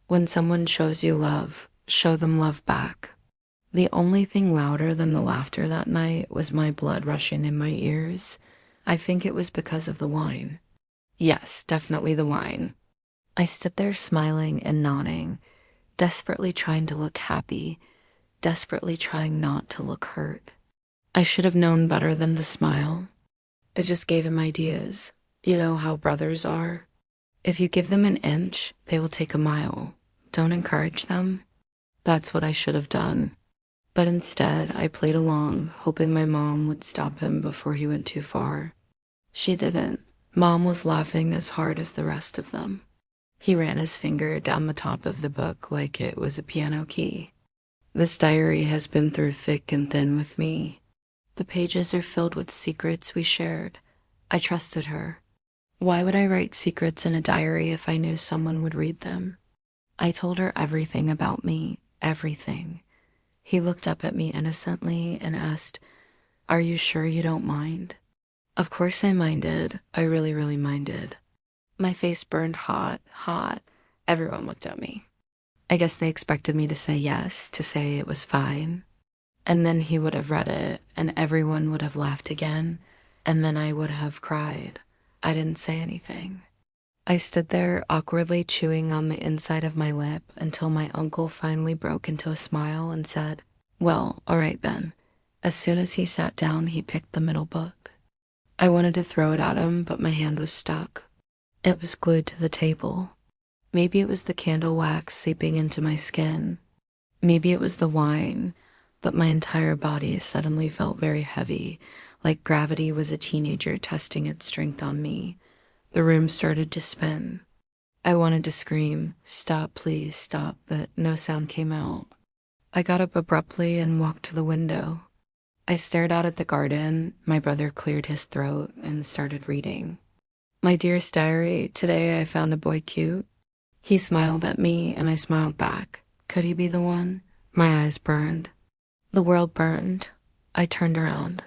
When someone shows you love, show them love back. The only thing louder than the laughter that night was my blood rushing in my ears. I think it was because of the wine. Yes, definitely the wine. I stood there smiling and nodding, desperately trying to look happy, desperately trying not to look hurt. I should have known better than to smile. It just gave him ideas. You know how brothers are? If you give them an inch, they will take a mile. Don't encourage them. That's what I should have done. But instead, I played along, hoping my mom would stop him before he went too far. She didn't. Mom was laughing as hard as the rest of them. He ran his finger down the top of the book like it was a piano key. This diary has been through thick and thin with me. The pages are filled with secrets we shared. I trusted her. Why would I write secrets in a diary if I knew someone would read them? I told her everything about me, everything. He looked up at me innocently and asked, "Are you sure you don't mind?" Of course I minded. I really, really minded. My face burned hot, hot. Everyone looked at me. I guess they expected me to say yes, to say it was fine. And then he would have read it, and everyone would have laughed again, and then I would have cried. I didn't say anything. I stood there awkwardly chewing on the inside of my lip until my uncle finally broke into a smile and said, "Well, all right then." As soon as he sat down, he picked the middle book. I wanted to throw it at him, but my hand was stuck. It was glued to the table. Maybe it was the candle wax seeping into my skin. Maybe it was the wine, but my entire body suddenly felt very heavy, like gravity was a teenager testing its strength on me. The room started to spin. I wanted to scream, "Stop, please, stop," but no sound came out. I got up abruptly and walked to the window. I stared out at the garden. My brother cleared his throat and started reading. "My dearest diary, today I found a boy cute." He smiled at me and I smiled back. Could he be the one? My eyes burned. The world burned. I turned around.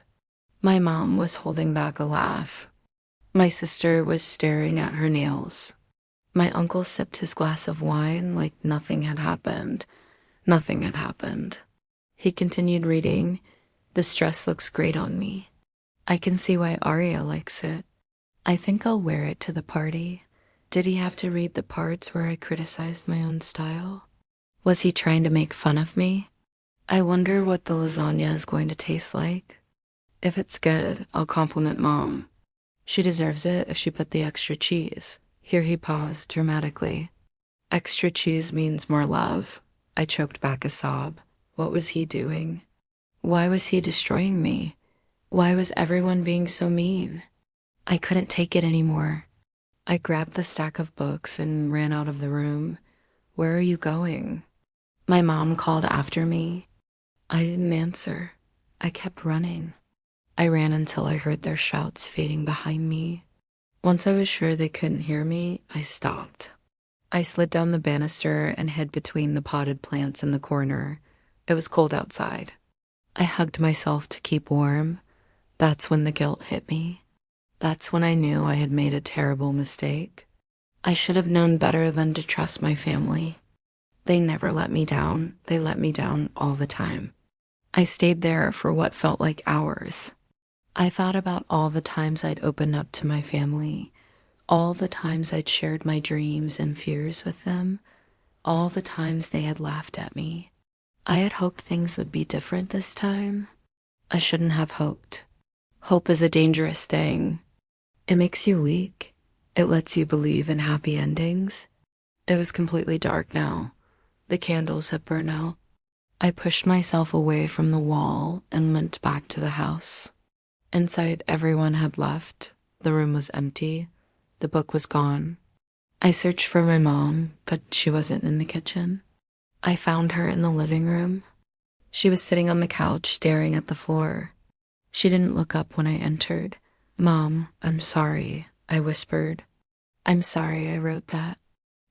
My mom was holding back a laugh. My sister was staring at her nails. My uncle sipped his glass of wine like nothing had happened. Nothing had happened. He continued reading. "This dress looks great on me. I can see why Arya likes it. I think I'll wear it to the party." Did he have to read the parts where I criticized my own style? Was he trying to make fun of me? I wonder what the lasagna is going to taste like. If it's good, I'll compliment Mom. She deserves it if she put the extra cheese. Here he paused dramatically. Extra cheese means more love. I choked back a sob. What was he doing? Why was he destroying me? Why was everyone being so mean? I couldn't take it anymore. I grabbed the stack of books and ran out of the room. "Where are you going?" My mom called after me. I didn't answer. I kept running. I ran until I heard their shouts fading behind me. Once I was sure they couldn't hear me, I stopped. I slid down the banister and hid between the potted plants in the corner. It was cold outside. I hugged myself to keep warm. That's when the guilt hit me. That's when I knew I had made a terrible mistake. I should have known better than to trust my family. They never let me down. They let me down all the time. I stayed there for what felt like hours. I thought about all the times I'd opened up to my family, all the times I'd shared my dreams and fears with them, all the times they had laughed at me. I had hoped things would be different this time. I shouldn't have hoped. Hope is a dangerous thing. It makes you weak. It lets you believe in happy endings. It was completely dark now. The candles had burned out. I pushed myself away from the wall and limped back to the house. Inside, everyone had left. The room was empty. The book was gone. I searched for my mom, but she wasn't in the kitchen. I found her in the living room. She was sitting on the couch staring at the floor. She didn't look up when I entered. "Mom, I'm sorry," I whispered. "I'm sorry I wrote that.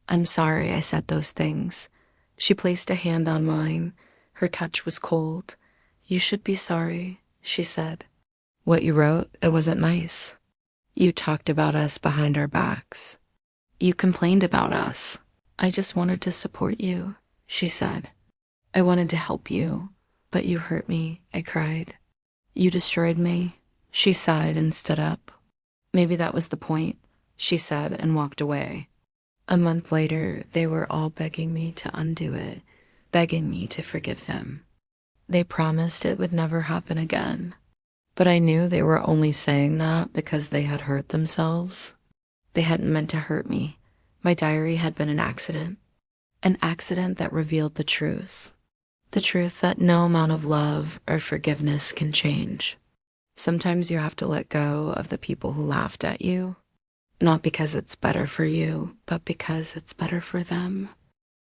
I'm sorry I said those things." She placed a hand on mine. Her touch was cold. "You should be sorry," she said. "What you wrote, it wasn't nice. You talked about us behind our backs. You complained about us. I just wanted to support you, she said. I wanted to help you, but you hurt me, I cried. You destroyed me, she sighed and stood up. Maybe that was the point, she said and walked away. A month later, they were all begging me to undo it, begging me to forgive them. They promised it would never happen again. But I knew they were only saying that because they had hurt themselves. They hadn't meant to hurt me. My diary had been an accident that revealed the truth that no amount of love or forgiveness can change. Sometimes you have to let go of the people who laughed at you, not because it's better for you, but because it's better for them.